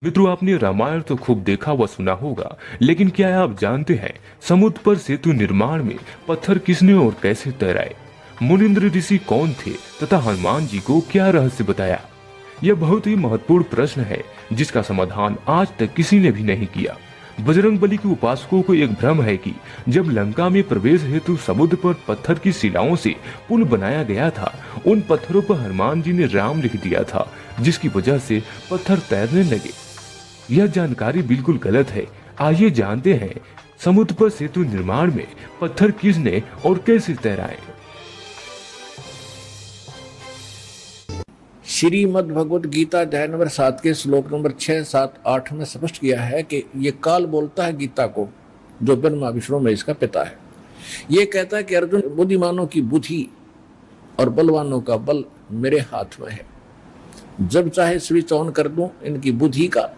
मित्रों, आपने रामायण तो खूब देखा व सुना होगा, लेकिन क्या आप जानते हैं समुद्र पर सेतु निर्माण में पत्थर किसने और कैसे तैराए? मुनिंद्र ऋषि कौन थे तथा हनुमान जी को क्या रहस्य बताया? यह बहुत ही महत्वपूर्ण प्रश्न है जिसका समाधान आज तक किसी ने भी नहीं किया। बजरंगबली के उपासकों को एक भ्रम है कि जब लंका में प्रवेश हेतु समुद्र पर पत्थर की शिलाओं से पुल बनाया गया था, उन पत्थरों पर हनुमान जी ने राम लिख दिया था, जिसकी वजह से पत्थर तैरने लगे। यह जानकारी बिल्कुल गलत है। आइए जानते हैं समुद्र पर सेतु निर्माण में पत्थर किसने और कैसे तैराए। श्रीमद् भगवद गीता अध्याय नंबर 7 के श्लोक नंबर 6, 7, 8 में स्पष्ट किया है कि ये काल बोलता है गीता को, जो ब्रह्मा विष्णु में इसका पिता है। ये कहता है कि अर्जुन, बुद्धिमानों की बुद्धि और बलवानों का बल मेरे हाथ में है। जब चाहे स्विच ऑन कर दूं इनकी बुद्धि का,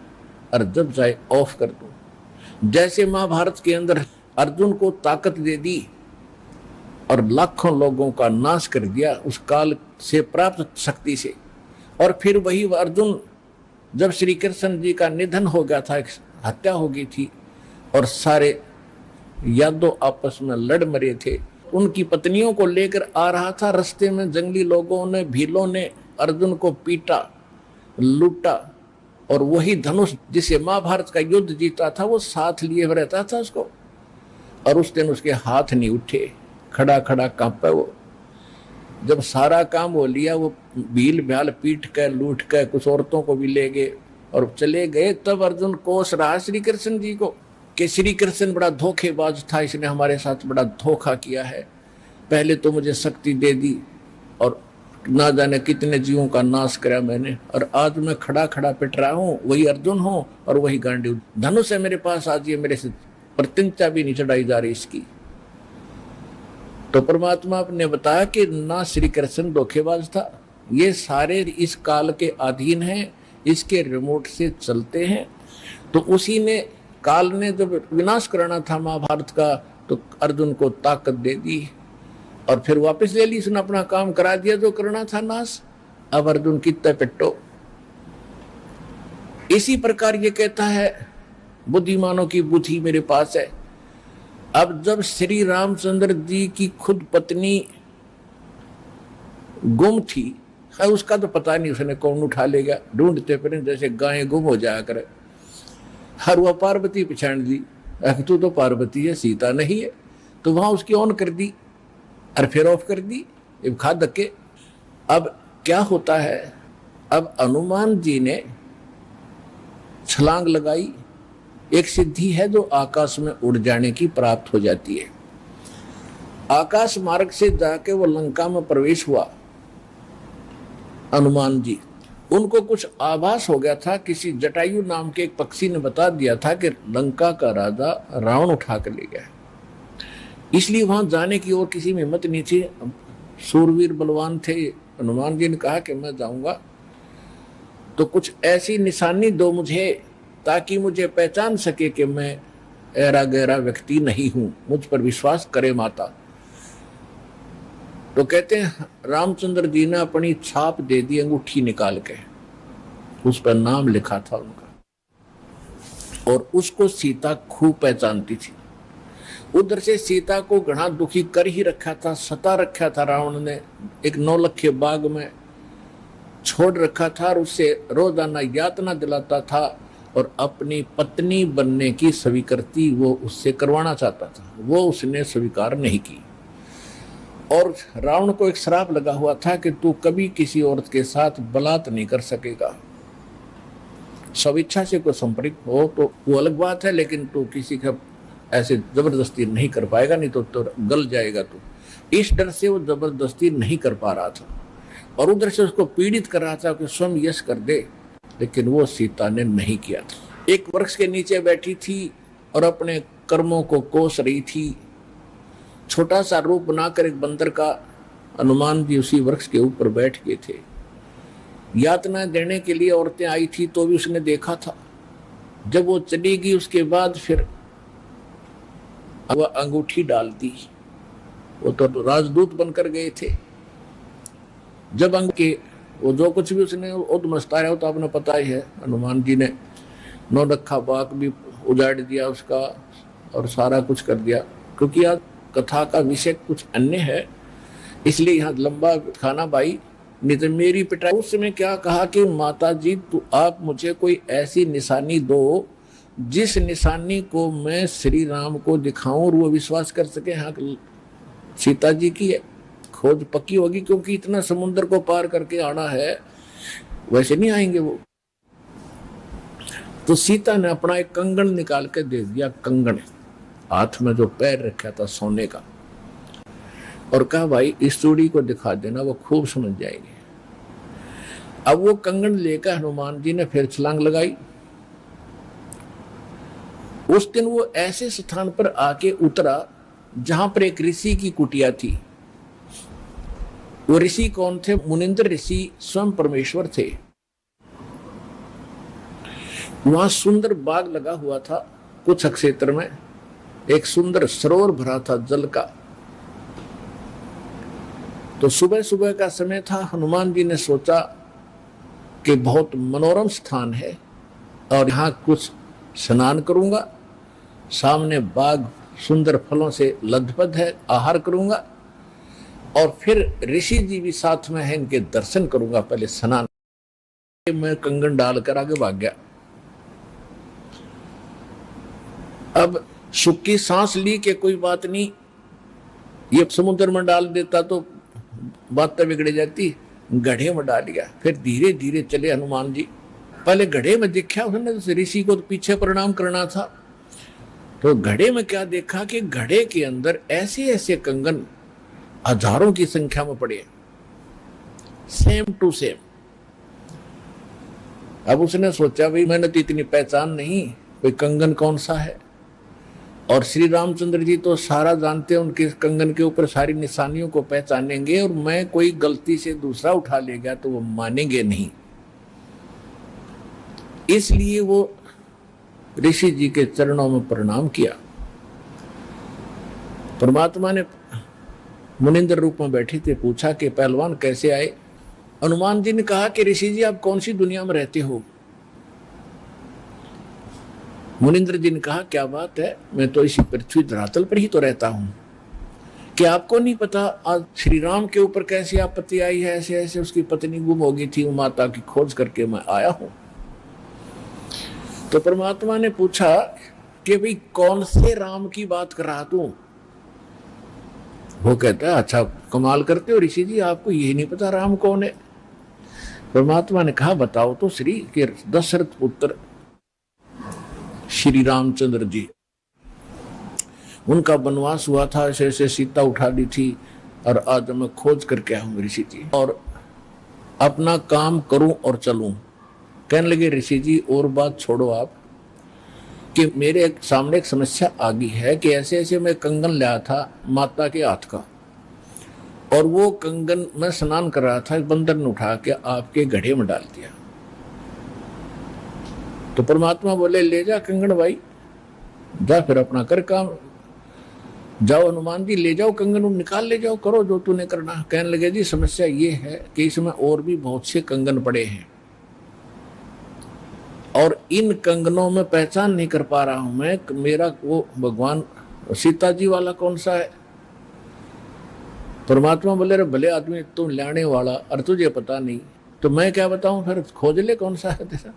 और जब चाहे ऑफ कर दूं। जैसे महाभारत के अंदर अर्जुन को ताकत दे दी और लाखों लोगों का नाश कर दिया उस काल से प्राप्त शक्ति से, और फिर वही अर्जुन जब श्री कृष्ण जी का निधन हो गया था, हत्या हो गई थी और सारे यादव आपस में लड़ मरे थे, उनकी पत्नियों को लेकर आ रहा था। रास्ते में जंगली लोगों ने, भीलों ने अर्जुन को पीटा, लूटा, और वही धनुष जिसे महाभारत का युद्ध जीता था वो साथ लिए रहता था उसको, और उस दिन उसके हाथ नहीं उठे, खड़ा खड़ा कांपे वो। जब सारा काम वो लिया, वो भील भ्याल पीट कर, लूट कर, कुछ औरतों को भी ले गए और चले गए। तब अर्जुन कोस रहा श्री कृष्ण जी को कि श्री कृष्ण बड़ा धोखेबाज था, इसने हमारे साथ बड़ा धोखा किया है। पहले तो मुझे शक्ति दे दी और ना जाने कितने जीवों का नाश करा मैंने, और आज मैं खड़ा खड़ा पिट रहा हूँ, वही अर्जुन हूँ और वही गांडीव धनुष है मेरे पास। आज ये मेरे से प्रतिज्ञा भी नहीं चढ़ाई जा रही इसकी। तो परमात्मा ने बताया कि ना श्री कृष्ण धोखेबाज था, ये सारे इस काल के अधीन हैं, इसके रिमोट से चलते हैं। तो उसी ने, काल ने जब विनाश करना था महाभारत का, तो अर्जुन को ताकत दे दी और फिर वापस ले ली, उसने अपना काम करा दिया जो करना था नाश। अब अर्जुन कितना पिट्टो। इसी प्रकार ये कहता है बुद्धिमानों की बुद्धि मेरे पास है। अब जब श्री रामचंद्र जी की खुद पत्नी गुम थी, उसका तो पता नहीं उसने कौन उठा ले गया, ढूंढते फिर जैसे गायें गुम हो जाया करे। हर वह पार्वती पहचान दी, तू तो पार्वती है, सीता नहीं है। तो वहां उसकी ऑन कर दी और फिर ऑफ कर दी, खा धक्के। अब क्या होता है, अब हनुमान जी ने छलांग लगाई। एक सिद्धि है जो आकाश में उड़ जाने की प्राप्त हो जाती है। आकाश मार्ग से जाके वो लंका में प्रवेश हुआ हनुमान जी। उनको कुछ आभास हो गया था, किसी जटायु नाम के एक पक्षी ने बता दिया था कि लंका का राजा रावण उठा कर ले गया, इसलिए वहां जाने की और किसी में हिम्मत नहीं थी। सूरवीर बलवान थे। हनुमान जी ने कहा कि मैं जाऊंगा तो कुछ ऐसी निशानी दो मुझे, ताकि मुझे पहचान सके कि मैं ऐरा गहरा व्यक्ति नहीं हूं, मुझ पर विश्वास करे माता। तो कहते हैं रामचंद्र जी ने अपनी छाप दे दी, अंगूठी निकाल के, उस पर नाम लिखा था उनका, और उसको सीता खूब पहचानती थी। उधर से सीता को घना दुखी कर ही रखा था, सता रखा था रावण ने, एक नौलखे बाग में छोड़ रखा था और उससे रोजाना यातना दिलाता था और अपनी पत्नी बनने की स्वीकृति वो उससे करवाना चाहता था। वो उसने स्वीकार नहीं की, और रावण को एक श्राप लगा हुआ था कि तू कभी किसी औरत के साथ बलात् नहीं कर सकेगा। स्वेच्छा से कोई संपर्क हो तो वो अलग बात है, लेकिन तू किसी का ऐसे जबरदस्ती नहीं कर पाएगा, नहीं तो गल जाएगा तू। इस डर से वो जबरदस्ती नहीं कर पा रहा था और उधर से उसको पीड़ित कर रहा था कि स्वयं यश कर दे, लेकिन वो सीता ने नहीं किया था। एक वृक्ष के नीचे बैठी थी और अपने कर्मों को कोस रही थी। छोटा सा रूप बनाकर एक बंदर का हनुमान जी उसी वृक्ष के ऊपर बैठ गए थे। यातना देने के लिए औरतें आई थी तो भी उसने देखा था। जब वो चली गई उसके बाद फिर वह अंगूठी डाल दी। वो तो राजदूत बनकर गए थे। जब वो जो कुछ भी उसने उद्मस्ताया हो तो आपने पता ही है, हनुमान जी ने नौलखा बाग भी उजाड़ दिया उसका और सारा कुछ कर दिया, क्योंकि आज कथा का विषय कुछ अन्य है, इसलिए यहाँ लंबा खाना भाई। नहीं तो मेरी पिटाई उस समय क्या कहा कि माता जी तो आप मुझे कोई ऐसी निशानी दो जिस निशानी को मैं श्री राम को दिखाऊं और वो विश्वास कर सके हाँ सीता जी की खोज पक्की होगी, क्योंकि इतना समुद्र को पार करके आना है, वैसे नहीं आएंगे वो। तो सीता ने अपना एक कंगन निकाल के दे दिया, कंगन हाथ में जो पैर रखा था सोने का, और कहा भाई इस चूड़ी को दिखा देना, वो खूब समझ जाएगी। अब वो कंगन लेकर हनुमान जी ने फिर छलांग लगाई। उस दिन वो ऐसे स्थान पर आके उतरा जहां पर एक ऋषि की कुटिया थी। वो ऋषि कौन थे? मुनिंद्र ऋषि स्वयं परमेश्वर थे। वहां सुंदर बाग लगा हुआ था, कुछ क्षेत्र में एक सुंदर सरोवर भरा था जल का। तो सुबह सुबह का समय था, हनुमान जी ने सोचा कि बहुत मनोरम स्थान है और यहाँ कुछ स्नान करूंगा, सामने बाग सुंदर फलों से लदपद है, आहार करूंगा और फिर ऋषि जी भी साथ में हैं, इनके दर्शन करूंगा, पहले स्नान। मैं कंगन डालकर आगे भाग गया। अब सुख की सांस ली कि कोई बात नहीं, ये समुद्र में डाल देता तो बात तो बिगड़ जाती, गड्ढे में डाल दिया। फिर धीरे धीरे चले हनुमान जी। पहले गड्ढे में देखा उसने, ऋषि को तो पीछे प्रणाम करना था, तो घड़े में क्या देखा कि घड़े के अंदर ऐसे ऐसे कंगन हजारों की संख्या में पड़े, सेम टू सेम। अब उसने सोचा भाई मैंने तो इतनी पहचान नहीं, कोई कंगन कौन सा है। और श्री रामचंद्र जी तो सारा जानते हैं, उनके कंगन के ऊपर सारी निशानियों को पहचानेंगे, और मैं कोई गलती से दूसरा उठा ले गया तो वो मानेंगे नहीं। इसलिए वो ऋषि जी के चरणों में प्रणाम किया। परमात्मा ने मुनिंद्र रूप में बैठे थे, पूछा कि पहलवान कैसे आए। हनुमान जी ने कहा कि ऋषि जी आप कौन सी दुनिया में रहते हो। मुनिंद्र जी ने कहा क्या बात है, मैं तो इसी पृथ्वी धरातल पर ही तो रहता हूं, कि आपको नहीं पता आज श्री राम के ऊपर कैसी आपत्ति आई है, ऐसे ऐसे उसकी पत्नी गुम हो गई थी, वो माता की खोज करके मैं आया हूं। तो परमात्मा ने पूछा कि भाई कौन से राम की बात कर रहा तू। वो कहता है अच्छा कमाल करते हो ऋषि जी, आपको यही नहीं पता राम कौन है। परमात्मा ने कहा बताओ तो श्री के दशरथ पुत्र श्री रामचंद्र जी, उनका वनवास हुआ था, ऐसे ऐसे सीता उठा ली थी और आज मैं खोज करके आया हूं ऋषि जी, और अपना काम करूं और चलूं। कहने लगे ऋषि जी और बात छोड़ो आप, कि मेरे सामने एक समस्या आ गई है कि ऐसे ऐसे मैं कंगन लाया था माता के हाथ का, और वो कंगन मैं स्नान कर रहा था, बंदर ने उठा के आपके घड़े में डाल दिया। तो परमात्मा बोले ले जा कंगन भाई, जा फिर अपना कर काम, जाओ हनुमान जी ले जाओ कंगन, निकाल ले जाओ, करो जो तूने करना। कहने लगे जी समस्या ये है कि इसमें और भी बहुत से कंगन पड़े हैं और इन कंगनों में पहचान नहीं कर पा रहा हूं मैं, मेरा वो भगवान सीता जी वाला कौन सा है। परमात्मा बोले रे भले आदमी तू लाने वाला और तुझे पता नहीं तो मैं क्या बताऊं, फिर खोज ले कौन सा है तेरा।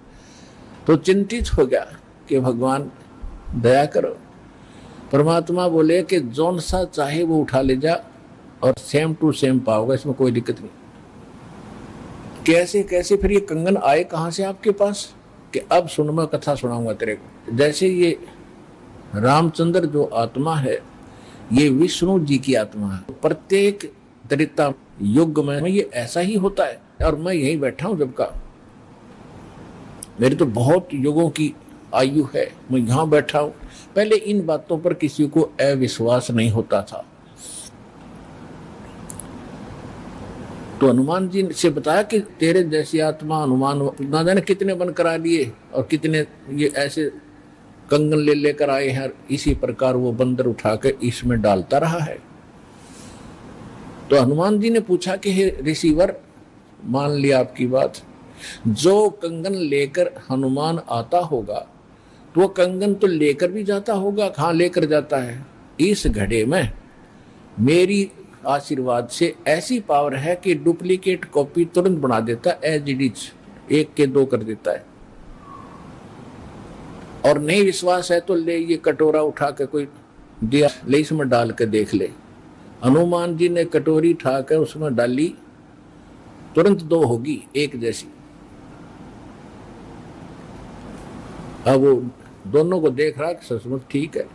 तो चिंतित हो गया कि भगवान दया करो। परमात्मा बोले कि जौन सा चाहे वो उठा ले जा और सेम टू सेम पाओगे, इसमें कोई दिक्कत नहीं। कैसे कैसे फिर ये कंगन आए कहां से आपके पास, कि अब सुन मैं कथा सुनाऊंगा तेरे को। जैसे ये रामचंद्र जो आत्मा है ये विष्णु जी की आत्मा है, प्रत्येक त्रेता युग में ये ऐसा ही होता है, और मैं यहीं बैठा हूं जब का, मेरी तो बहुत युगों की आयु है, मैं यहां बैठा हूं। पहले इन बातों पर किसी को अविश्वास नहीं होता था। तो हनुमान जी से बताया कि तेरे जैसी आत्मा हनुमान ना जाने कितने बन करा लिए और कितने ये ऐसे कंगन ले लेकर आए हैं, इसी प्रकार वो बंदर उठा के इसमें डालता रहा है। तो हनुमान जी ने पूछा कि हे ऋषिवर, मान लिया आपकी बात, जो कंगन लेकर हनुमान आता होगा तो वो कंगन तो लेकर भी जाता होगा, कहाँ लेकर जाता है? इस घड़े में मेरी आशीर्वाद से ऐसी पावर है कि डुप्लीकेट कॉपी तुरंत बना देता, एज इट इज, 1 के 2 कर देता है। और नहीं विश्वास है तो ले ये कटोरा उठा के कोई दिया, ले इसमें डाल के देख ले। हनुमान जी ने कटोरी उठा कर उसमें डाली, तुरंत 2 होगी, 1 जैसी। अब वो दोनों को देख रहा कि सचमुच ठीक है।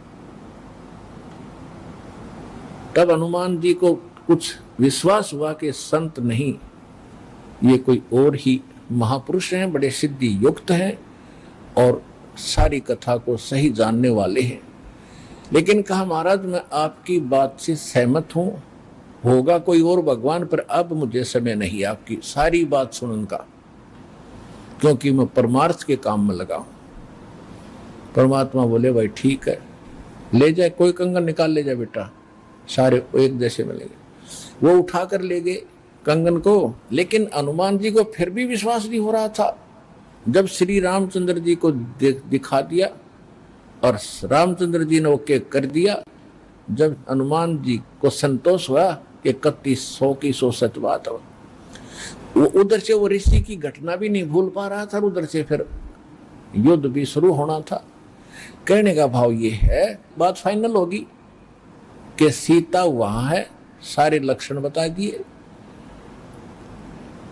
तब हनुमान जी को कुछ विश्वास हुआ कि संत नहीं, ये कोई और ही महापुरुष हैं, बड़े सिद्धि युक्त हैं और सारी कथा को सही जानने वाले हैं। लेकिन कहा महाराज मैं आपकी बात से सहमत हूं, होगा कोई और भगवान, पर अब मुझे समय नहीं आपकी सारी बात सुनने का, क्योंकि मैं परमार्थ के काम में लगा हूं। परमात्मा बोले भाई ठीक है, ले जाए, कोई कंगन निकाल ले जाए बेटा, सारे एक जैसे मिलेंगे। वो उठाकर ले गए कंगन को, लेकिन हनुमान जी को फिर भी विश्वास नहीं हो रहा था। जब श्री रामचंद्र जी को दिखा दिया और रामचंद्र जी ने ओके कर दिया, जब हनुमान जी को संतोष हुआ कि 3100 की 100 सच बात हो, वो उधर से वो ऋषि की घटना भी नहीं भूल पा रहा था, उधर से फिर युद्ध भी शुरू होना था। कहने का भाव ये है, बात फाइनल होगी कि सीता वहां है, सारे लक्षण बता दिए,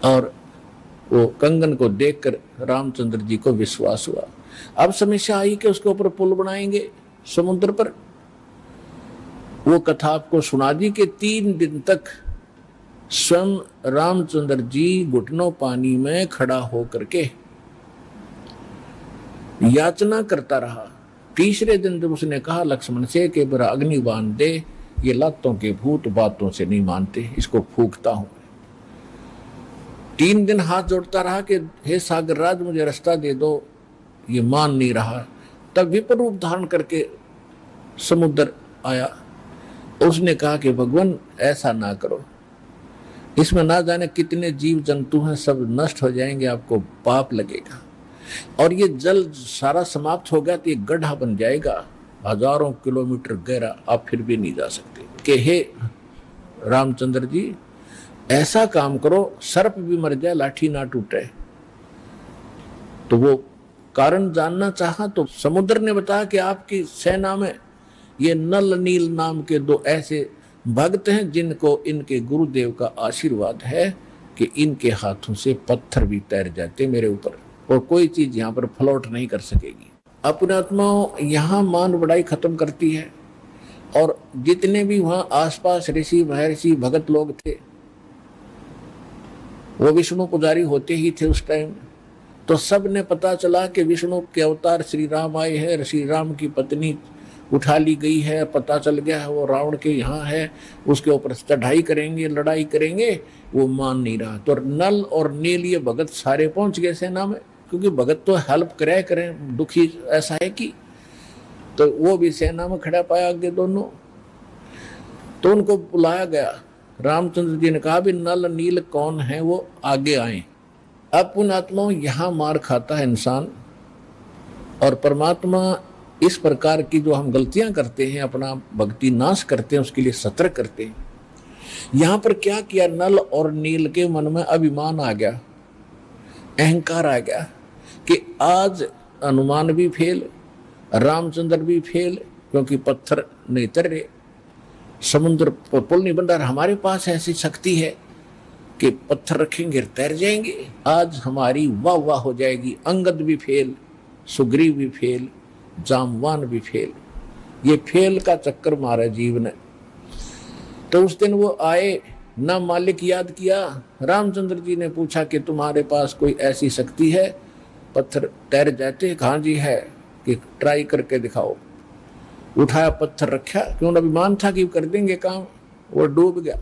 और वो कंगन को देखकर रामचंद्र जी को विश्वास हुआ। अब समस्या आई कि उसके ऊपर पुल बनाएंगे समुद्र पर। वो कथा आपको सुना दी कि 3 दिन तक स्वयं रामचंद्र जी घुटनों पानी में खड़ा होकर के याचना करता रहा। तीसरे दिन जब उसने कहा लक्ष्मण से कि बरा अग्नि बांध दे, ये लातों के भूत बातों से नहीं मानते, इसको फूंकता हूं। 3 दिन हाथ जोड़ता रहा कि हे सागर राज मुझे रास्ता दे दो, ये मान नहीं रहा। तब विपर रूप धारण करके समुद्र आया। उसने कहा कि भगवान ऐसा ना करो, इसमें ना जाने कितने जीव जंतु हैं, सब नष्ट हो जाएंगे, आपको पाप लगेगा। और ये जल सारा समाप्त हो गया तो ये गड्ढा बन जाएगा, हजारों किलोमीटर गहरा, आप फिर भी नहीं जा सकते। कि हे रामचंद्र जी ऐसा काम करो, सर्प भी मर जाए लाठी ना टूटे। तो वो कारण जानना चाहा तो समुद्र ने बताया कि आपकी सेना में ये नल नील नाम के 2 ऐसे भक्त हैं जिनको इनके गुरुदेव का आशीर्वाद है कि इनके हाथों से पत्थर भी तैर जाते मेरे ऊपर, और कोई चीज यहाँ पर फ्लोट नहीं कर सकेगी। अपने आत्माओं यहाँ मान बढ़ाई खत्म करती है। और जितने भी वहां आसपास ऋषि महर्षि भगत लोग थे, वो विष्णु पुजारी होते ही थे उस टाइम। तो सब ने पता चला कि विष्णु के अवतार श्री राम आए हैं, श्री राम की पत्नी उठा ली गई है, पता चल गया है वो रावण के यहाँ है, उसके ऊपर चढ़ाई करेंगे, लड़ाई करेंगे। वो मान नहीं रहा। तो नल और नील ये भगत सारे पहुंच गए सेना में, क्योंकि भगत तो हेल्प करें, दुखी ऐसा है कि, तो वो भी सेना में खड़ा पाया आगे दोनों। तो उनको बुलाया गया। रामचंद्र जी ने कहा भी नल नील कौन है, वो आगे आए। अब पुण्यात्माओं यहाँ मार खाता है इंसान, और परमात्मा इस प्रकार की जो हम गलतियां करते हैं, अपना भक्ति नाश करते हैं, उसके लिए सतर्क करते हैं। यहाँ पर क्या किया, नल और नील के मन में अभिमान आ गया, अहंकार आ गया कि आज हनुमान भी फेल, रामचंद्र भी फेल, क्योंकि पत्थर नहीं तर रहे, समुद्र पर पुल नहीं बन रहा। हमारे पास ऐसी शक्ति है कि पत्थर रखेंगे तैर जाएंगे, आज हमारी वाह वाह हो जाएगी। अंगद भी फेल, सुग्रीव भी फेल, जामवान भी फेल, ये फेल का चक्कर मारा जीव ने। तो उस दिन वो आए, ना मालिक याद किया। रामचंद्र जी ने पूछा कि तुम्हारे पास कोई ऐसी शक्ति है पत्थर तैर जाते? हाँ जी है, कि ट्राई करके दिखाओ। उठाया, पत्थर रखा, क्यों अभिमान था कि कर देंगे काम, वो डूब गया।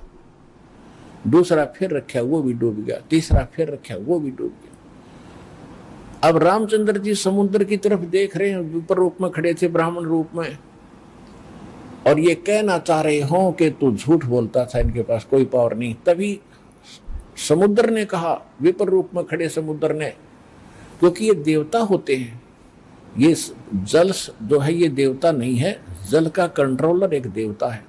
दूसरा फिर रखा, वो भी डूब गया। तीसरा फिर रखा, वो भी डूब गया। अब रामचंद्र जी समुद्र की तरफ देख रहे हैं, विपर रूप में खड़े थे, ब्राह्मण रूप में, और ये कहना चाह रहे हो कि तू झूठ बोलता था, इनके पास कोई पावर नहीं। तभी समुद्र ने कहा, विपर रूप में खड़े समुद्र ने, क्योंकि ये देवता होते हैं, ये जल जो है ये देवता नहीं है, जल का कंट्रोलर एक देवता है,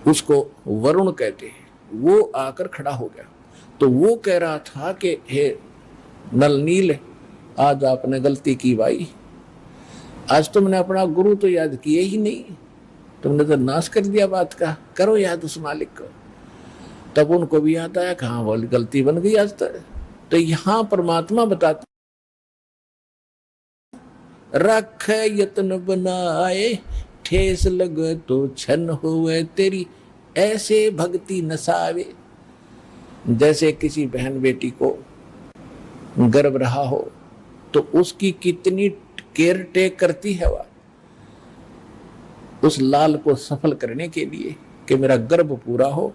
उसको वरुण कहते हैं। वो आकर खड़ा हो गया, तो वो कह रहा था कि हे नल नील, आज आपने गलती की भाई, आज तुमने अपना गुरु तो याद किए ही नहीं, तुमने तो नाश कर दिया बात का, करो याद उस मालिक को। तब उनको भी याद आया कि हाँ वो गलती बन गई आज तक। तो यहाँ परमात्मा बताते, रख यत्न बनाए, ठेस लगे तो छन हुए तेरी, ऐसे भक्ति नसावे। जैसे किसी बहन बेटी को गर्भ रहा हो तो उसकी कितनी केयर टेक करती है वह उस लाल को सफल करने के लिए कि मेरा गर्भ पूरा हो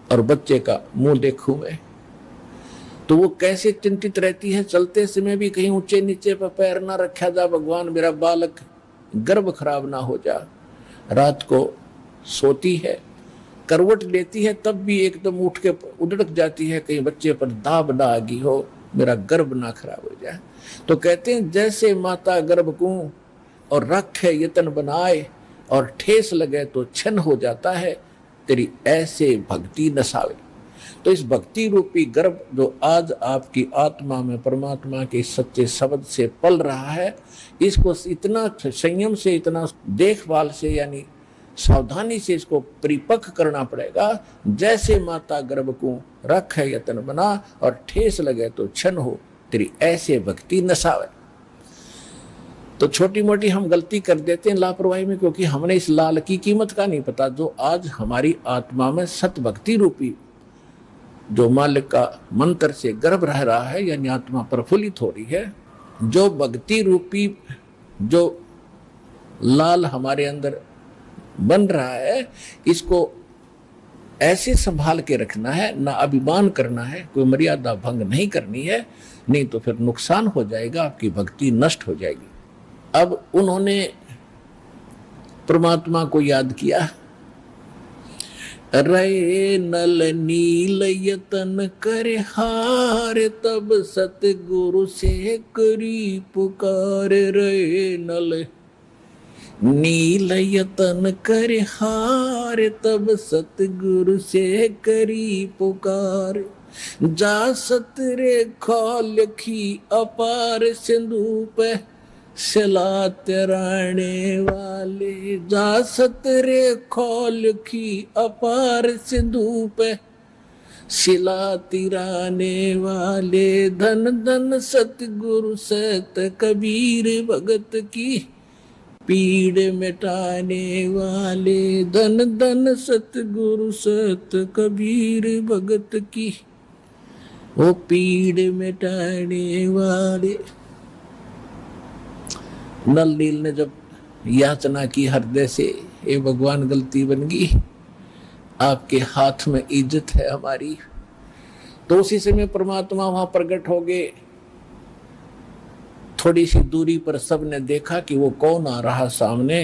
और बच्चे का मुंह देखूं मैं। तो वो कैसे चिंतित रहती है, चलते समय भी कहीं ऊंचे नीचे पर पैर ना रखा जा, भगवान मेरा बालक गर्भ खराब ना हो जा। रात को सोती है, करवट लेती है, तब भी एकदम उठ के उधड़क जाती है कहीं बच्चे पर दाब ना आ गई हो, मेरा गर्भ ना खराब हो जाए। तो कहते हैं जैसे माता गर्भ को और रखे यतन बनाए और ठेस लगे तो छन हो जाता है, तेरी ऐसे भक्ति नसावे। तो इस भक्ति रूपी गर्भ जो आज आपकी आत्मा में परमात्मा के सच्चे शब्द से पल रहा है, इसको इतना संयम से, इतना देखभाल से, यानी सावधानी से इसको परिपक्व करना पड़ेगा। जैसे माता गर्भ को रख है यतन बना और ठेस लगे तो छन हो, तेरी ऐसे भक्ति नसावे। तो छोटी मोटी हम गलती कर देते हैं लापरवाही में, क्योंकि हमने इस लाल की कीमत का नहीं पता, जो आज हमारी आत्मा में सत भक्ति रूपी जो मालिक का मंत्र से गर्भ रह रहा है, यानी आत्मा प्रफुल्लित हो रही है, जो भक्ति रूपी जो लाल हमारे अंदर बन रहा है, इसको ऐसे संभाल के रखना है, ना अभिमान करना है, कोई मर्यादा भंग नहीं करनी है, नहीं तो फिर नुकसान हो जाएगा, आपकी भक्ति नष्ट हो जाएगी। अब उन्होंने परमात्मा को याद किया, रे नल नील यतन करे हार, तब सतगुरु से करी पुकार। रे नल नील यतन करे हार, तब सतगुरु से करी पुकार। जा सतरे खोलखी अपार सिंधु पे सिला तिराने वाले। जा सतरे खोलखी अपार सिंधु पे सिला तिराने वाले। धन धन सतगुरु सत कबीर भगत की पीड़ मिटाने वाले। धन धन सतगुरु सत कबीर भगत की वो पीड़ मिटाने वाले। नल नील ने जब याचना की हृदय से, ये भगवान गलती बन गई, आपके हाथ में इज्जत है हमारी, तो उसी समय परमात्मा वहां प्रकट हो गए। थोड़ी सी दूरी पर सबने देखा कि वो कौन आ रहा सामने।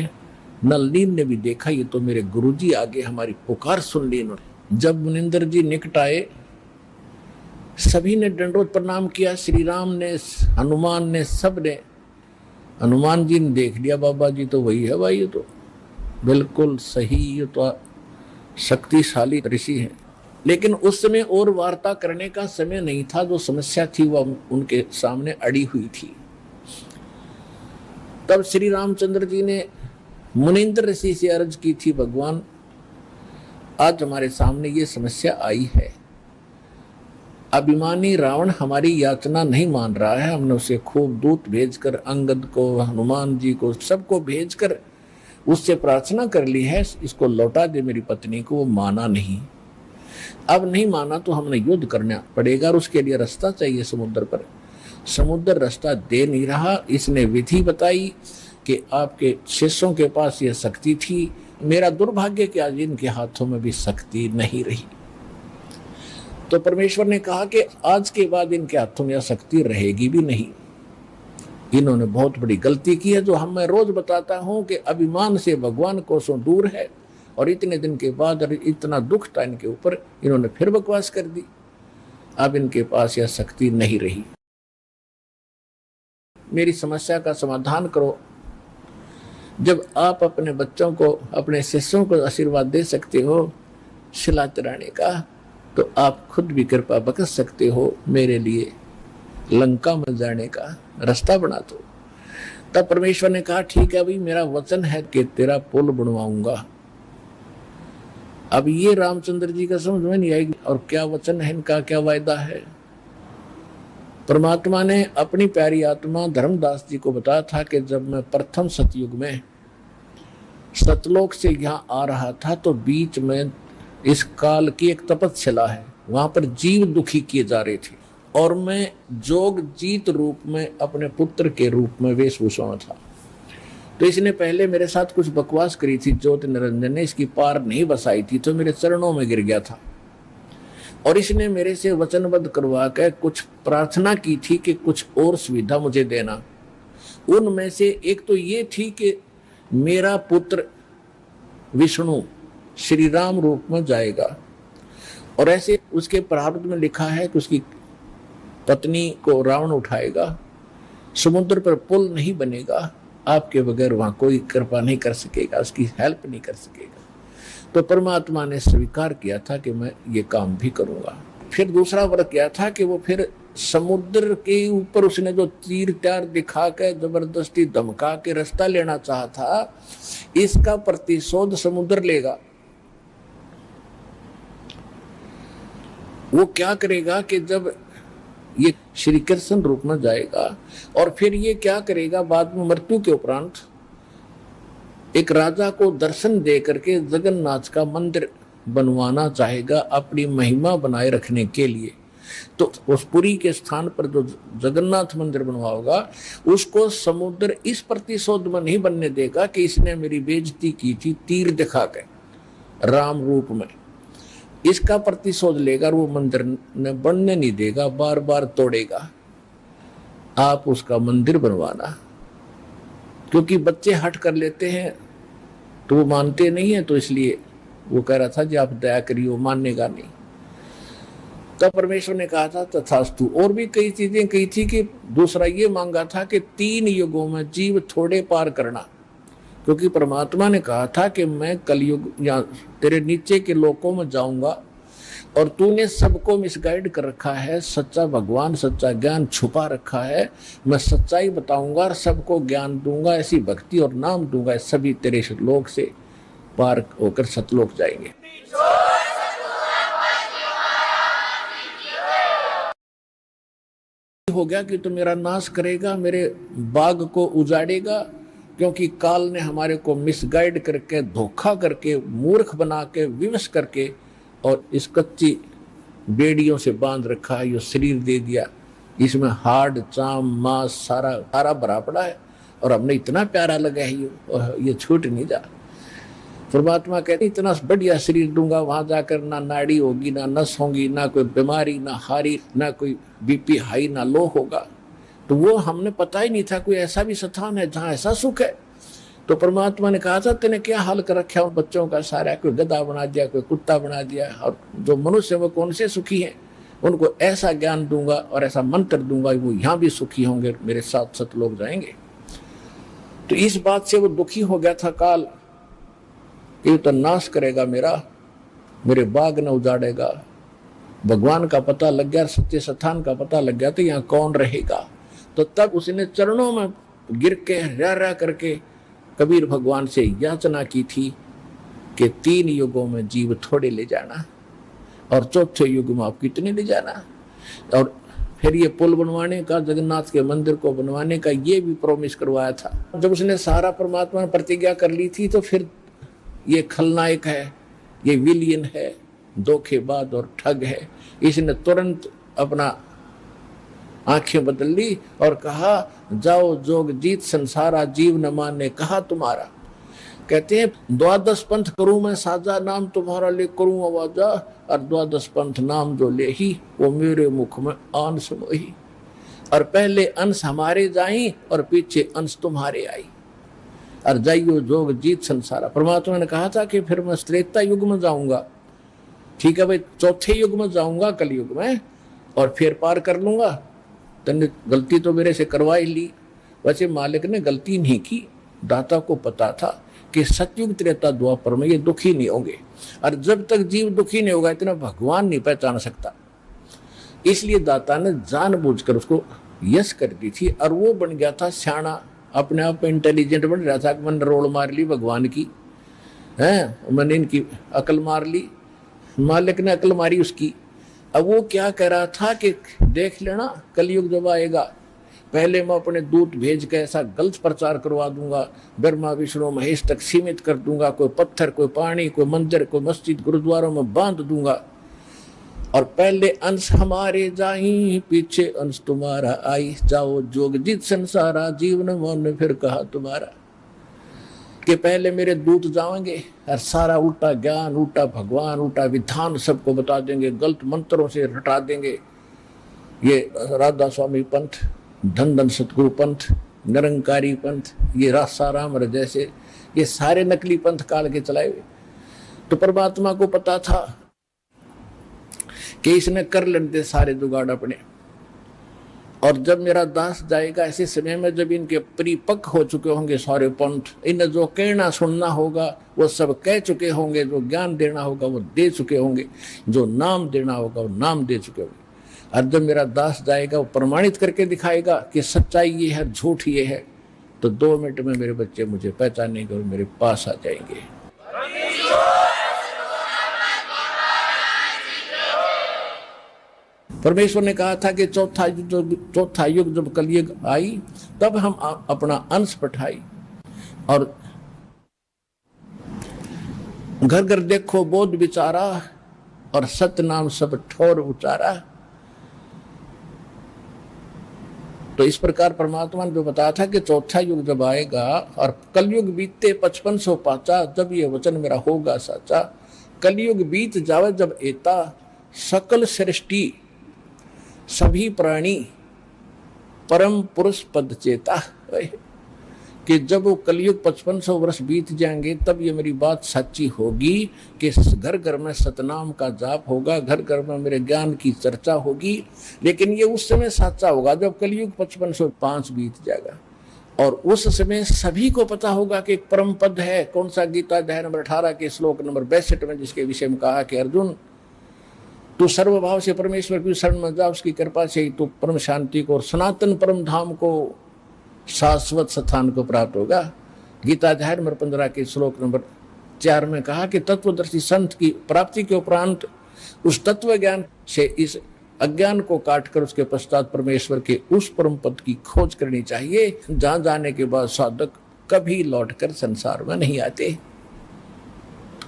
नल नील ने भी देखा, ये तो मेरे गुरुजी आगे हमारी पुकार सुन ली इन्होंने। जब मुनिंदर जी निकट आए, सभी ने दंडवत प्रणाम किया, श्री राम ने, हनुमान ने, सब ने। हनुमान जी ने देख लिया, बाबा जी तो वही है भाई, ये तो बिल्कुल सही, ये तो शक्तिशाली ऋषि है। लेकिन उस समय और वार्ता करने का समय नहीं था, जो समस्या थी वह उनके सामने अड़ी हुई थी। तब श्री रामचंद्र जी ने मुनिंद्र ऋषि से अर्ज की थी, भगवान आज हमारे सामने ये समस्या आई है, अभिमानी रावण हमारी याचना नहीं मान रहा है। हमने उसे खूब दूत भेजकर, अंगद को, हनुमान जी को, सबको भेजकर उससे प्रार्थना कर ली है, इसको लौटा दे मेरी पत्नी को। वो माना नहीं, अब नहीं माना तो हमने युद्ध करना पड़ेगा और उसके लिए रास्ता चाहिए समुद्र पर। समुद्र रास्ता दे नहीं रहा। इसने विधि बताई कि आपके शिष्यों के पास यह शक्ति थी, मेरा दुर्भाग्य कि आज इनके हाथों में भी शक्ति नहीं रही। तो परमेश्वर ने कहा कि आज के बाद इनके हाथों में यह शक्ति रहेगी भी नहीं। इन्होंने बहुत बड़ी गलती की है, जो हम मैं रोज बताता हूं कि अभिमान से भगवान कोसों दूर है, और इतने दिन के बाद और इतना दुख था इनके ऊपर, इन्होंने फिर बकवास कर दी। अब इनके पास यह शक्ति नहीं रही। मेरी समस्या का समाधान करो। जब आप अपने बच्चों को, अपने शिष्यों को आशीर्वाद दे सकते हो शिला चढ़ाने का, तो आप खुद भी कृपा बख्श सकते हो मेरे लिए लंका में जाने का रास्ता बना दो। तब परमेश्वर ने कहा ठीक है भाई, मेरा वचन है कि तेरा पुल बनवाऊंगा। अब ये रामचंद्र जी का समझ में नहीं आएगी, और क्या वचन है इनका, क्या वायदा है। परमात्मा ने अपनी प्यारी आत्मा धर्मदास जी को बताया था कि जब मैं प्रथम सतयुग में सतलोक से यहाँ आ रहा था तो बीच में इस काल की एक तपस्या है, वहां पर जीव दुखी किए जा रहे थे, और मैं जोग जीत रूप में अपने पुत्र के रूप में वेशभूषा में था। तो इसने पहले मेरे साथ कुछ बकवास करी थी, ज्योति निरंजन ने इसकी पार नहीं बसाई थी, तो मेरे चरणों में गिर गया था। और इसने मेरे से वचनबद्ध करवा कर कुछ प्रार्थना की थी कि कुछ और सुविधा मुझे देना। उनमें से एक तो ये थी कि मेरा पुत्र विष्णु श्री राम रूप में जाएगा, और ऐसे उसके प्रारब्ध में लिखा है कि उसकी पत्नी को रावण उठाएगा, समुद्र पर पुल नहीं बनेगा, आपके बगैर वहां कोई कृपा नहीं कर सकेगा, उसकी हेल्प नहीं कर सकेगा। तो परमात्मा ने स्वीकार किया था कि मैं ये काम भी करूंगा। फिर दूसरा वर्ग क्या था कि वो फिर समुद्र के ऊपर उसने जो तीर त्यार दिखा के जबरदस्ती धमका के रास्ता लेना चाहा था, इसका प्रतिशोध समुद्र लेगा। वो क्या करेगा कि जब ये श्री कृष्ण रूप में जाएगा, और फिर ये क्या करेगा बाद में मृत्यु के उपरांत, एक राजा को दर्शन दे करके जगन्नाथ का मंदिर बनवाना चाहेगा अपनी महिमा बनाए रखने के लिए। तो उस पुरी के स्थान पर जो जगन्नाथ मंदिर बनवाओगा, उसको समुद्र इस प्रतिशोध में नहीं बनने देगा कि इसने मेरी बेइज्जती की थी तीर दिखा के राम रूप में, इसका प्रतिशोध लेगा, वो मंदिर ने बनने नहीं देगा, बार बार तोड़ेगा। आप उसका मंदिर बनवाना, क्योंकि बच्चे हट कर लेते हैं तो वो मानते नहीं है, तो इसलिए वो कह रहा था जी आप दया करिए, वो मानेगा नहीं। तब परमेश्वर ने कहा था तथास्तु। और भी कई चीजें कही थी कि दूसरा ये मांगा था कि 3 युगों में जीव थोड़े पार करना, क्योंकि परमात्मा ने कहा था कि मैं कलयुग या तेरे नीचे के लोकों में जाऊंगा, और तूने सबको मिसगाइड कर रखा है, सच्चा भगवान सच्चा ज्ञान छुपा रखा है, मैं सच्चाई बताऊंगा और सबको ज्ञान दूंगा, ऐसी भक्ति और नाम दूंगा, सभी तेरे लोक से पार होकर सतलोक जाएंगे। हो गया कि तो मेरा नाश करेगा, मेरे बाग को उजाड़ेगा, क्योंकि काल ने हमारे को मिसगाइड करके, धोखा करके, मूर्ख बना के, विवश करके, और इस कच्ची बेड़ियों से बांध रखा है, ये शरीर दे दिया, इसमें हाड़ चाम मांस सारा भरा पड़ा है, और हमने इतना प्यारा लगा है ये छूट नहीं जा। परमात्मा कहते इतना बढ़िया शरीर दूंगा, वहां जाकर ना नाड़ी होगी, ना नस होगी, ना कोई बीमारी, ना हारी, ना कोई बीपी हाई, ना लो होगा। तो वो हमने पता ही नहीं था कोई ऐसा भी स्थान है जहाँ ऐसा सुख है। तो परमात्मा ने कहा था तेने क्या हाल कर रखा उन बच्चों का सारा, कोई गधा बना दिया, कोई कुत्ता बना दिया, और जो मनुष्य वो कौन से सुखी हैं, उनको ऐसा ज्ञान दूंगा और ऐसा मंत्र दूंगा, वो यहाँ भी सुखी होंगे, मेरे साथ सतलोक जाएंगे। तो इस बात से वो दुखी हो गया था काल कि तो नाश करेगा मेरे बाग न उजाड़ेगा। भगवान का पता लग गया, सच्चे स्थान का पता लग गया, तो यहाँ कौन रहेगा। तो तब उसने चरणों में गिर के रा करके कबीर भगवान से याचना की थी कि 3 युगों में जीव थोड़े ले जाना, और चौथे युग में आप कितने ले जाना। और फिर ये पुल बनवाने का, जगन्नाथ के मंदिर को बनवाने का ये भी प्रॉमिस करवाया था। जब उसने सारा परमात्मा ने प्रतिज्ञा कर ली थी, तो फिर ये खलनायक है, ये विलियन है, धोखेबाज और ठग है, इसने तुरंत अपना आंखें बदल ली और कहा जाओ जोग जीत संसारा, जीव न माने कहा तुम्हारा। कहते हैं 12 पंथ करूं मैं साजा, नाम तुम्हारा ले करूं आवाजा, और 12 पंथ नाम जो ले ही वो मेरे मुख में आन समोही। और पहले अंश हमारे जाई और पीछे अंश तुम्हारे आई, और जाइयो जोग जीत संसारा। परमात्मा ने कहा था कि फिर मैं त्रेता युग में जाऊंगा, ठीक है भाई, चौथे युग में जाऊंगा कलयुग में, और फिर पार कर लूंगा। तने गलती तो मेरे से करवा ही ली, वैसे मालिक ने गलती नहीं की, दाता को पता था कि सतयुग त्रेता द्वापर में ये दुखी नहीं होंगे, और जब तक जीव दुखी नहीं होगा इतना भगवान नहीं पहचान सकता। इसलिए दाता ने जानबूझकर उसको यश कर दी थी, और वो बन गया था सियाना, अपने आप में इंटेलिजेंट बन रहा था कि मैंने रोल मार ली भगवान की, है मैंने इनकी अकल मार ली, मालिक ने अकल मारी उसकी। अब वो क्या कह रहा था कि देख लेना कलयुग जब आएगा, पहले मैं अपने दूत भेज के ऐसा गलत प्रचार करवा दूंगा, ब्रह्मा विष्णु महेश तक सीमित कर दूंगा, कोई पत्थर कोई पानी कोई मंदिर कोई मस्जिद गुरुद्वारों में बांध दूंगा, और पहले अंश हमारे जाई पीछे अंश तुम्हारा आई, जाओ जोग जीत संसारा जीवन मन फिर कहा तुम्हारा। कि पहले मेरे दूत जाएंगे और सारा उल्टा ज्ञान उल्टा भगवान उल्टा विधान सबको बता देंगे, गलत मंत्रों से हटा देंगे। ये राधा स्वामी पंथ, धन धन सतगुरु पंथ, निरंकारी पंथ, ये रासाराम जैसे ये सारे नकली पंथ काल के चलाए हुए। तो परमात्मा को पता था कि इसने कर लेते सारे जुगाड़ अपने, और जब मेरा दास जाएगा ऐसे समय में जब इनके परिपक्व हो चुके होंगे सारे पंथ, इन्हें जो कहना सुनना होगा वो सब कह चुके होंगे, जो ज्ञान देना होगा वो दे चुके होंगे, जो नाम देना होगा वो नाम दे चुके होंगे। और जब मेरा दास जाएगा वो प्रमाणित करके दिखाएगा कि सच्चाई ये है झूठ ये है, तो 2 मिनट में मेरे बच्चे मुझे पहचानेंगे और मेरे पास आ जाएंगे। परमेश्वर ने कहा था कि चौथा युग जब कलयुग आई तब हम अपना अंश पठाई, और घर घर देखो बोध विचारा, और सत्य नाम सब ठोर उचारा। तो इस प्रकार परमात्मा ने जो बताया था कि चौथा युग जब आएगा और कलयुग बीतते 5500 पाचा, जब ये वचन मेरा होगा साचा। कलयुग बीत जावे जब एता, सकल सृष्टि सभी प्राणी परम पुरुष पद चेता। कि जब वो कलयुग 5500 वर्ष बीत जाएंगे तब ये मेरी बात सच्ची होगी कि घर घर में सतनाम का जाप होगा, घर घर में मेरे ज्ञान की चर्चा होगी। लेकिन ये उस समय सच्चा होगा जब कलयुग 5505 बीत जाएगा, और उस समय सभी को पता होगा कि एक परम पद है। कौन सा? गीता अध्याय नंबर 18 के श्लोक नंबर 62 में, जिसके विषय में कहा कि अर्जुन तू सर्वभाव से परमेश्वर की शरण में जा, उसकी कृपा से ही तू परम शांति को और सनातन परम धाम को, शाश्वत स्थान को प्राप्त होगा। गीता अध्याय नंबर 15 के श्लोक नंबर 4 में कहा कि तत्वदर्शी संत की प्राप्ति के उपरांत उस तत्व ज्ञान से इस अज्ञान को काटकर उसके पश्चात परमेश्वर के उस परम पद की खोज करनी चाहिए, जहां जाने के बाद साधक कभी लौटकर संसार में नहीं आते।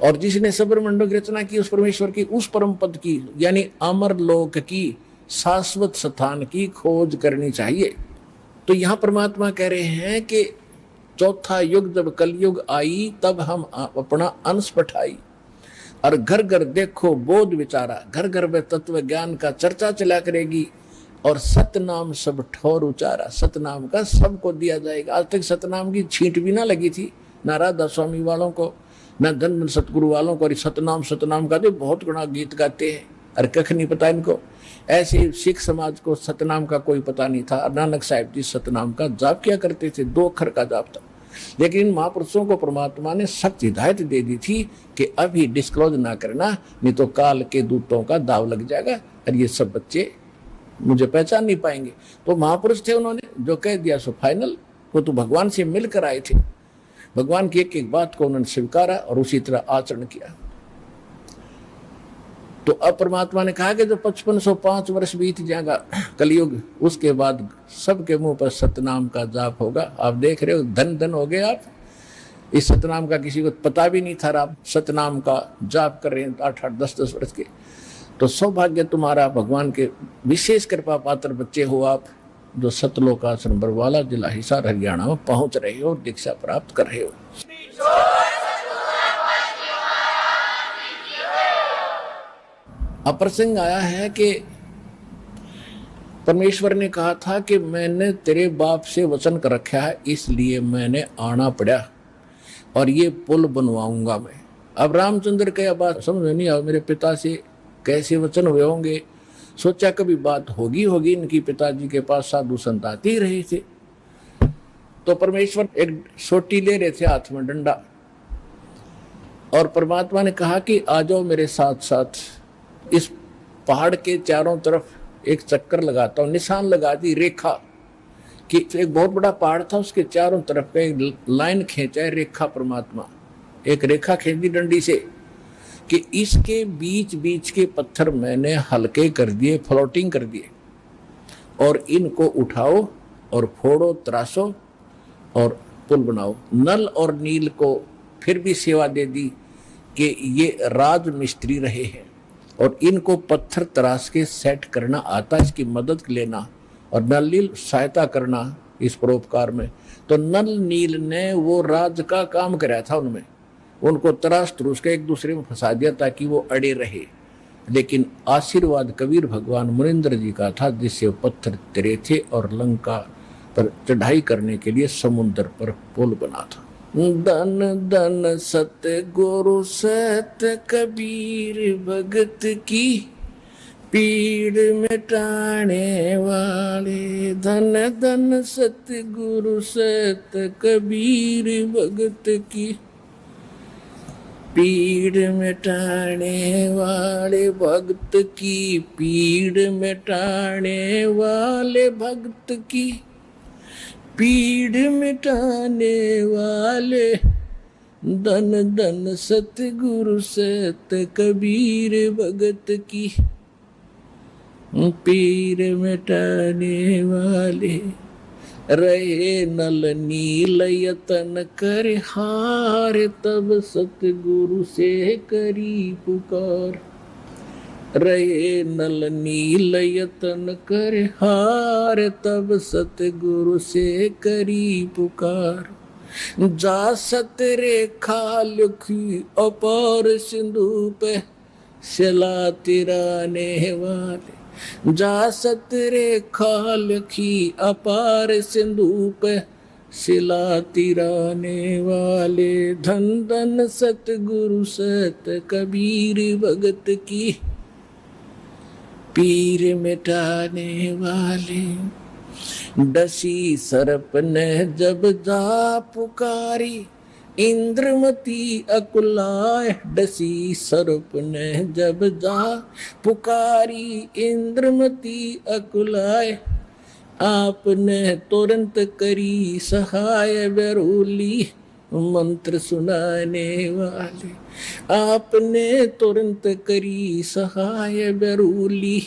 और जिसने सबरमंडल की रचना की उस परमेश्वर की उस परम पद की, यानी अमर लोक की, शाश्वत स्थान की खोज करनी चाहिए। तो यहाँ परमात्मा कह रहे हैं कि चौथा युग जब कलयुग आई तब हम अपना अंश पठाई, और घर घर देखो बोध विचारा, घर घर में तत्व ज्ञान का चर्चा चला करेगी, और सतनाम सब ठोर उचारा। सतनाम का सबको दिया जाएगा। आज तक सतनाम की छींट भी ना लगी थी, ना राधा स्वामी वालों को, ना धन सतगुरु वालों को। सतनाम का तो बहुत गुणा गीत गाते हैं, अरे कख नहीं पता इनको। ऐसे सिख समाज को सतनाम का कोई पता नहीं था। नानक साहिब जी सतनाम का जाप किया करते थे, 2 अक्षर का जाप था। लेकिन इन महापुरुषों को परमात्मा ने सख्त हिदायत दे दी थी कि अभी डिस्क्लोज ना करना, नहीं तो काल के दूतों का दाव लग जाएगा और ये सब बच्चे मुझे पहचान नहीं पाएंगे। तो महापुरुष थे, उन्होंने जो कह दिया सो फाइनल। वो तो भगवान से मिलकर आए थे, भगवान की एक एक बात को उन्होंने स्वीकारा और उसी तरह आचरण किया। तो अब परमात्मा ने कहा कि जो 5505 वर्ष बीत जाएगा कलयुग, उसके बाद सबके मुंह पर सतनाम का जाप होगा। आप देख रहे हो, धन धन हो गए आप। इस सतनाम का किसी को पता भी नहीं था, आप सतनाम का जाप कर रहे हैं 8-8 10-10 वर्ष के। तो सौभाग्य तुम्हारा, भगवान के विशेष कृपा पात्र बच्चे हो आप, जो सतलोक आश्रम बरवाला जिला हिसार हरियाणा में पहुंच रहे हो, दीक्षा प्राप्त कर रहे हो। अब प्रसंग आया है कि परमेश्वर ने कहा था कि मैंने तेरे बाप से वचन कर रखा है, इसलिए मैंने आना पड़ा और ये पुल बनवाऊंगा मैं। अब रामचंद्र के बात समझ नहीं आ, मेरे पिता से कैसे वचन हुए होंगे। सोचा कभी बात होगी इनकी, पिताजी के पास साधु संत आते ही रहे थे। तो परमेश्वर एक सोटी ले रहे थे हाथ में, डंडा, और परमात्मा ने कहा कि आ जाओ मेरे साथ साथ। इस पहाड़ के चारों तरफ एक चक्कर लगाता हूं, निशान लगा दी, रेखा कि एक बहुत बड़ा पहाड़ था, उसके चारों तरफ पे एक लाइन खींचा है, रेखा, परमात्मा एक रेखा खींच दी डंडी से कि इसके बीच बीच के पत्थर मैंने हल्के कर दिए, फ्लोटिंग कर दिए, और इनको उठाओ और फोड़ो, तराशो और पुल बनाओ। नल और नील को फिर भी सेवा दे दी कि ये राज मिस्त्री रहे हैं और इनको पत्थर तराश के सेट करना आता, इसकी मदद लेना, और नल नील सहायता करना इस परोपकार में। तो नल नील ने वो राज का काम कराया था उनमें, उनको तराश तरूश के एक दूसरे में फंसा दिया ताकि वो अड़े रहे। लेकिन आशीर्वाद कबीर भगवान मुनिंद्र जी का था, जिससे वो पत्थर तरे थे और लंका पर चढ़ाई करने के लिए समुद्र पर पुल बना था। धन धन सत्य गुरु सत कबीर भगत की, पीड़ मिटाने वाले। धन धन सत्य गुरु सत कबीर भगत की, पीड़ मिटाने वाले भक्त की, पीड़ मिटाने वाले भक्त की, पीड़ मिटाने वाले। धन धन सतगुरु सत कबीर भगत की, पीड़ मिटाने वाले। रहे नल नील यतन कर हार, तब सतगुरु से करी पुकार। रहे नल नील यतन कर हार, तब सतगुरु से करी पुकार। जा सत रेखा लिखी अपार सिंधु पे, शिला तिराने वाले। जा सत रेखा लिखी अपार सिंधु पे, शिला तिराने वाले। धन धन सतगुरु सत कबीर भगत की, पीर मिटाने वाले। डसी सर्प ने जब जा पुकारी, इंद्रमती अकुलाए। डसी सर्प ने जब जा पुकारी, इंद्रमती अकुलाए। आपने तुरंत करी सहाय, बेरूली मंत्र सुनाने वाले। आपने तुरंत करी सहाय, बेरूली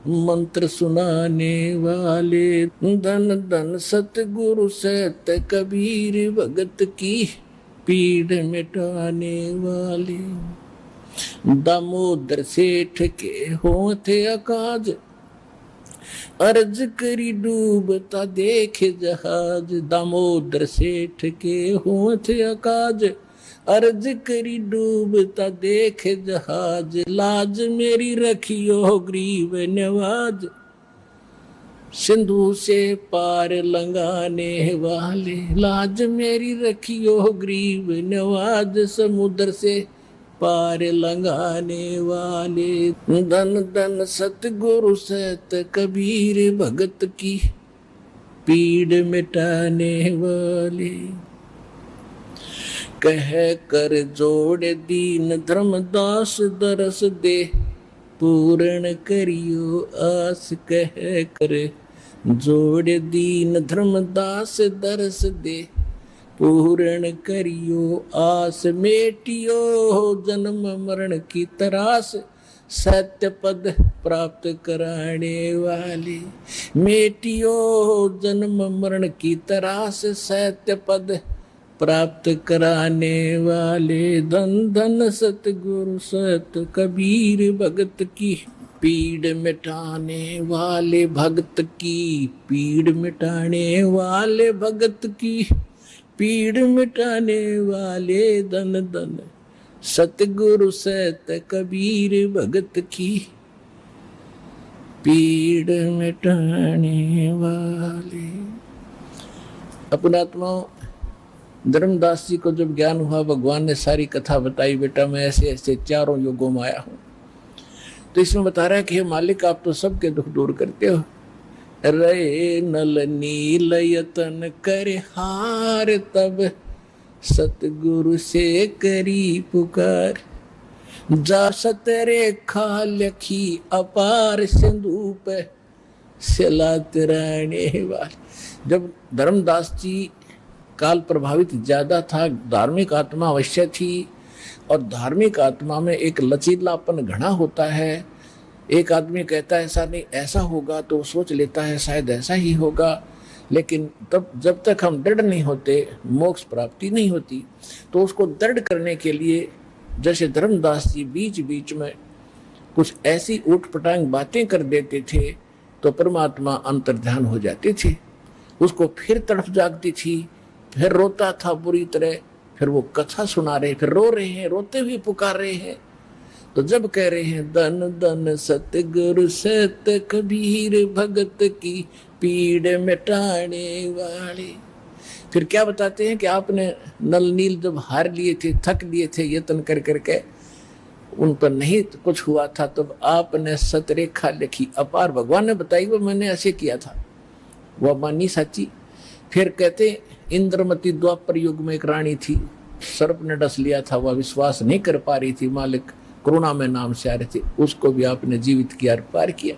मंत्र सुनाने वाले। धन धन सतगुरु सत कबीर भगत की, पीड़ मिटाने वाले। दामोदर सेठ के होते अकाज, अर्ज करी डूबता देखे जहाज। दामोदर सेठ के होते अकाज, अर्ज करी डूबता देखे जहाज। लाज मेरी रखियो ग्रीव नवाज, सिंधु से पार लंगाने वाले। लाज मेरी रखियो ग्रीव नवाज, समुद्र से पार लंगाने वाले। धन धन सतगुरु सत कबीर भगत की, पीड़ मिटाने वाले। कह कर जोड़ दीन धर्मदास, दरस दे पूर्ण करियो आस। कह कर जोड़ दीन धर्मदास, दरस दे पूर्ण करियो आस। मेटियो जन्म मरण की तरास, सत्य पद प्राप्त कराने वाले। मेटियो जन्म मरण की तरास, सत्य पद प्राप्त कराने वाले। धन धन सतगुरु सत कबीर भगत की, पीड़ मिटाने वाले भगत की। पीड़ मिटाने वाले भगत की, पीड़ मिटाने वाले। धन धन सतगुरु सत कबीर भगत की, पीड़ मिटाने वाले। अपनात्मा धर्मदास जी को जब ज्ञान हुआ, भगवान ने सारी कथा बताई, बेटा मैं ऐसे ऐसे चारों युगों में आया हूं। तो इसमें बता रहा है कि हे मालिक, आप तो सबके दुख दूर करते हो, रे नल नील यतन कर हार, तब सतगुरु से करी पुकार। जा सतरेखा लखी अपार, सिंधु पे सिलात रहने वाले। जब धर्मदास जी काल प्रभावित ज्यादा था, धार्मिक आत्मा अवश्य थी, और धार्मिक आत्मा में एक लचीलापन घना होता है। एक आदमी कहता है ऐसा नहीं ऐसा होगा, तो सोच लेता है शायद ऐसा ही होगा, लेकिन तब जब तक हम दृढ़ नहीं होते, मोक्ष प्राप्ति नहीं होती। तो उसको दृढ़ करने के लिए जैसे धर्मदास जी बीच बीच में कुछ ऐसी ऊटपटांग बातें कर देते थे, तो परमात्मा अंतर्ध्यान हो जाते थे। उसको फिर तड़फ जागती थी, फिर रोता था बुरी तरह, फिर वो कथा सुना रहे, फिर रो रहे हैं, रोते हुए पुकार रहे हैं। तो जब कह रहे हैं दन दन सतगुरु सत कबीर, भगत की पीड़ मिटाने वाले, फिर क्या बताते हैं कि आपने नल नील जब हार लिए थे, थक लिए थे यत्न कर करके, उन पर नहीं कुछ हुआ था, तब आपने सतरेखा लिखी अपार। भगवान ने बताई वो मैंने ऐसे किया था, वह मानी सच्ची। फिर कहते इंद्रमती द्वापर युग में एक रानी थी, सर्प ने डस लिया था, वह विश्वास नहीं कर पा रही थी, मालिक करुणा में नाम से आ रहे थे, उसको भी आपने जीवित किया, पार किया।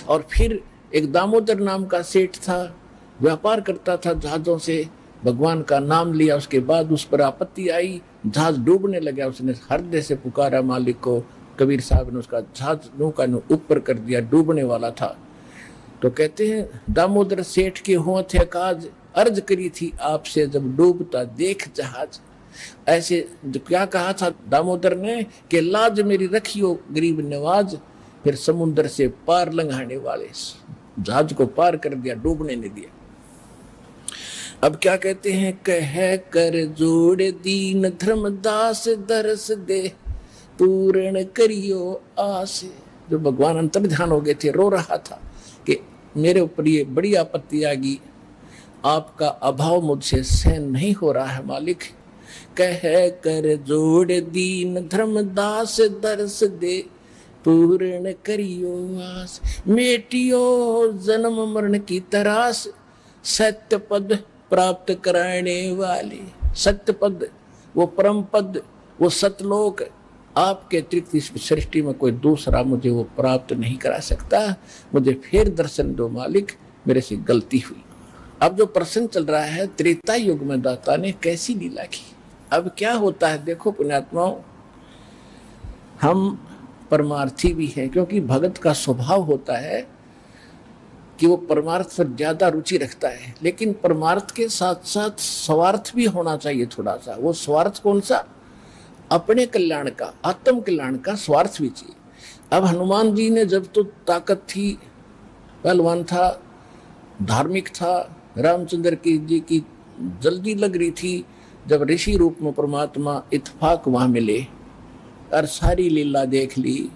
और फिर एक दामोदर नाम का सेठ था, व्यापार करता था जहाजों से, भगवान का नाम लिया, उसके बाद उस पर आपत्ति आई, जहाज डूबने लगा, उसने हृदय से पुकारा मालिक को, कबीर साहब ने उसका जहाज नौका ऊपर कर दिया, डूबने वाला था। तो कहते हैं दामोदर सेठ के हों थे काज, अर्ज करी थी आपसे जब डूबता देख जहाज। ऐसे क्या कहा था दामोदर ने कि लाज मेरी रखियो गरीब नवाज, फिर समुद्र से पार लंघाने वाले, जहाज को पार कर दिया, डूबने नहीं दिया। अब क्या कहते हैं, कह कर जोड़ दीन धर्मदास, दरस दे पूर्ण करियो आस। जो भगवान अंतर्ध्यान हो गए थे, रो रहा था कि मेरे ऊपर ये बड़ी आपत्ति आ गई, आपका अभाव मुझसे सहन नहीं हो रहा है मालिक। कह कर जोड़ दीन धर्मदास, दरस दे पूर्ण करियो आस। मेटियो जन्म मरण की तरास, सत्य पद प्राप्त कराने वाले। सत्य पद, वो परम पद, वो सतलोक, आपके अतिरिक्त इस सृष्टि में कोई दूसरा मुझे वो प्राप्त नहीं करा सकता। मुझे फिर दर्शन दो मालिक, मेरे से गलती हुई। अब जो प्रसंग चल रहा है, त्रेता युग में दाता ने कैसी लीला की। अब क्या होता है देखो पुण्यात्माओं, हम परमार्थी भी हैं, क्योंकि भगत का स्वभाव होता है कि वो परमार्थ पर ज्यादा रुचि रखता है, लेकिन परमार्थ के साथ साथ स्वार्थ भी होना चाहिए थोड़ा सा। वो स्वार्थ कौन सा? अपने कल्याण का, आत्म कल्याण का स्वार्थ भी चाहिए। अब हनुमान जी ने जब तो ताकत थी, पहलवान था, धार्मिक था, रामचंद्र जी की जल्दी लग रही थी, जब ऋषि रूप में परमात्मा इत्फाक वहां मिले और सारी लीला देख ली,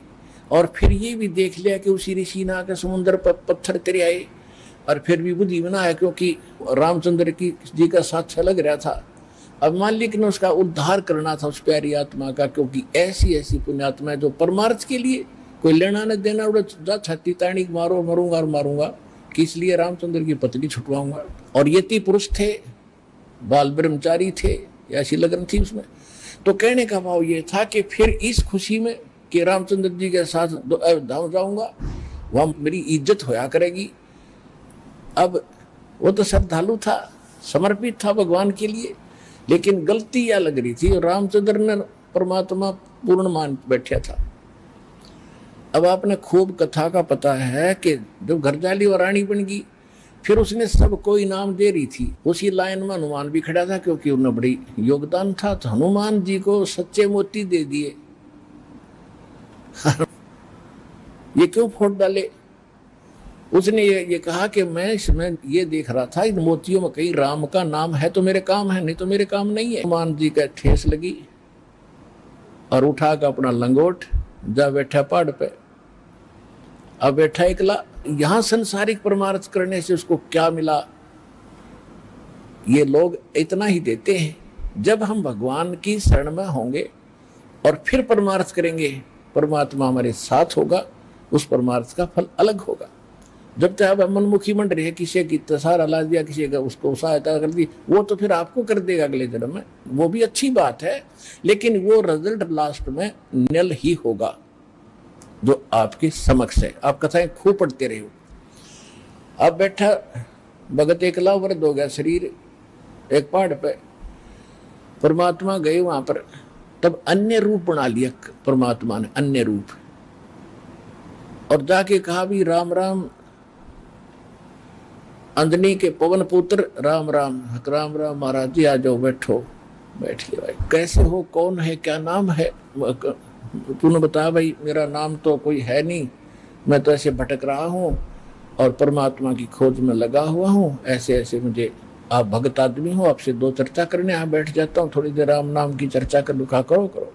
और फिर ये भी देख लिया कि उसी ऋषि ने आकर समुद्र पर पत्थर तेरे आए, और फिर भी बुद्धि बनाया क्योंकि रामचंद्र की जी का साक्ष्य लग रहा था। अब मालिक ने उसका उद्धार करना था उस प्यारी आत्मा का, क्योंकि ऐसी ऐसी पुण्यात्मा जो परमार्थ के लिए कोई लेना न देना, उड़ा जा छत्ती ताणी मारो, मरूंगा और मारूंगा, किस लिए रामचंद्र की पत्नी छुटवाऊंगा। और यति पुरुष थे, बाल ब्रह्मचारी थे, ऐसी लगन थी उसमें। तो कहने का भाव ये था कि फिर इस खुशी में कि रामचंद्र जी के साथ धाम जाऊंगा, वहां मेरी इज्जत होया करेगी। अब वो तो श्रद्धालु था, समर्पित था भगवान के लिए, लेकिन गलती यह लग रही थी, रामचंद्र ने परमात्मा पूर्ण मान बैठा था। अब आपने खूब कथा का पता है कि जब घरजाली और रानी बन गई, फिर उसने सबको इनाम दे रही थी। उसी लाइन में हनुमान भी खड़ा था, क्योंकि उन्हें बड़ी योगदान था, तो हनुमान जी को सच्चे मोती दे दिए। ये क्यों फोड़ डाले? उसने ये कहा कि मैं इसमें ये देख रहा था, इन मोतियों में कहीं राम का नाम है तो मेरे काम है, नहीं तो मेरे काम नहीं है। हनुमान जी का ठेस लगी और उठा कर अपना लंगोट जा बैठा पहाड़ पे। अब बैठा एकला, यहां संसारिक परमार्थ करने से उसको क्या मिला? ये लोग इतना ही देते हैं। जब हम भगवान की शरण में होंगे और फिर परमार्थ करेंगे, परमात्मा हमारे साथ होगा, उस परमार्थ का फल अलग होगा। जब तक आप मनमुखी मंड रहे, किसी की सहारा ला दिया, किसी का उसको सहायता कर दी, वो तो फिर आपको कर देगा अगले जन्म में, वो भी अच्छी बात है, लेकिन वो रिजल्ट लास्ट में नल ही होगा जो आपके समक्ष है। आप कथाएं खूब पढ़ते रहे हो। अब बैठा भगत एकला वृद्ध हो गया शरीर एक पहाड़ पे, परमात्मा गए वहां पर, तब अन्य रूप बना लिया परमात्मा ने, अन्य रूप, और जाके कहा भी राम राम अंजनी के पवन पुत्र राम राम, राम राम महाराज जी आ जाओ, बैठो। बैठ गया। भाई कैसे हो, कौन है, क्या नाम है, तूने बता भाई, मेरा नाम तो कोई है नहीं, मैं तो ऐसे भटक रहा हूँ और परमात्मा की खोज में लगा हुआ हूँ, ऐसे ऐसे मुझे, आप भगत आदमी हो, आपसे दो चर्चा करने यहाँ बैठ जाता हूँ, थोड़ी देर राम नाम की चर्चा कर लुका, करो करो।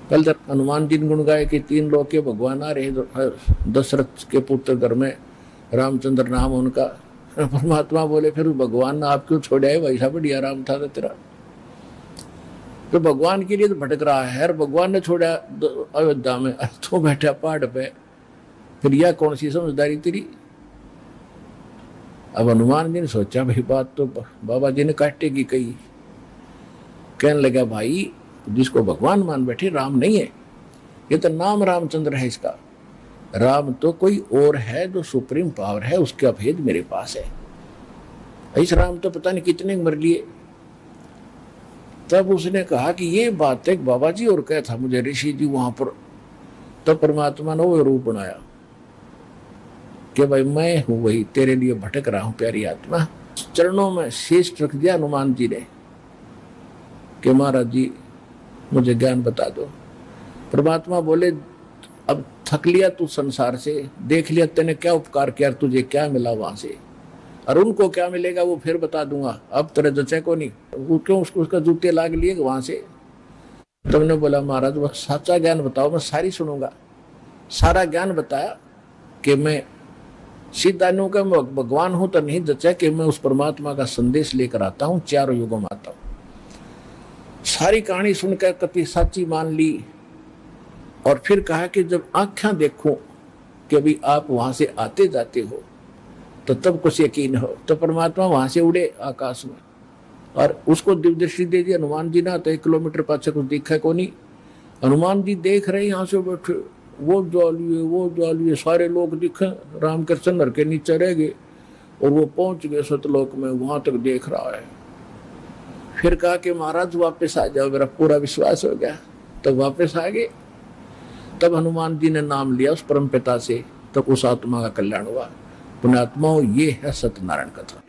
कल तक हनुमान जी ने गुण गाए कि 3 लोग के भगवान आ रहे, दशरथ के पुत्र घर में रामचंद्र नाम उनका। परमात्मा बोले फिर भगवान ने आप क्यों छोड़ा है, वैसा बढ़िया राम था तेरा, तो भगवान के लिए तो भटक रहा है, भगवान ने छोड़ा अयोध्या में, तो बैठा पहाड़ पे, फिर यह कौन सी समझदारी तेरी। अब हनुमान जी ने सोचा भाई बात तो बाबा जी ने काटेगी कही, कहने लगा भाई जिसको भगवान मान बैठे राम नहीं है, ये तो नाम रामचंद्र है इसका, राम तो कोई और है जो सुप्रीम पावर है, उसका भेद मेरे पास है, इस राम तो पता नहीं कितने मर लिए। तब उसने कहा कि ये बात एक बाबा जी और क्या था मुझे ऋषि जी वहां पर, तब परमात्मा ने वो रूप बनाया कि भाई मैं हूं वही, तेरे लिए भटक रहा हूं प्यारी आत्मा। चरणों में शीश रख दिया हनुमान जी ने कि महाराज जी मुझे ज्ञान बता दो। परमात्मा बोले अब थक लिया तू संसार से, देख लिया तेने क्या उपकार किया, तुझे क्या मिला वहां से, और उनको क्या मिलेगा वो फिर बता दूंगा, अब तेरे जचे को नहीं, वो क्यों उसका जूते लाग लिए वहां से। तुमने बोला महाराज वो सच्चा ज्ञान बताओ, मैं सारी सुनूंगा। सारा ज्ञान बताया कि मैं सीधानु का भगवान हूं, तो नहीं जचा कि मैं उस परमात्मा का संदेश लेकर आता हूं, 4 युगों में आता हूं। सारी कहानी सुनकर कति सच्ची मान ली, और फिर कहा कि जब आंखें देखूं कि अभी आप वहां से आते जाते हो तो तब कुछ यकीन हो। तो परमात्मा वहां से उड़े आकाश में और उसको दिव्य दृष्टि दे दी हनुमान जी ना, तो 1 किलोमीटर पाछे कुछ दिखा को नहीं। हनुमान जी देख रहे यहाँ से बैठे, वो ज्वालिए सारे लोग दिखे, रामकृष्ण नर के नीचे रह गए और वो पहुंच गए सतलोक में, वहां तक देख रहा है। फिर कहा कि महाराज वापस आ जाओ, मेरा पूरा विश्वास हो गया। तब वापस आ गए। तब हनुमान जी ने नाम लिया उस परम पिता से, तब उस आत्मा का कल्याण हुआ। पुण्यात्माओं ये है सत्यनारायण कथा।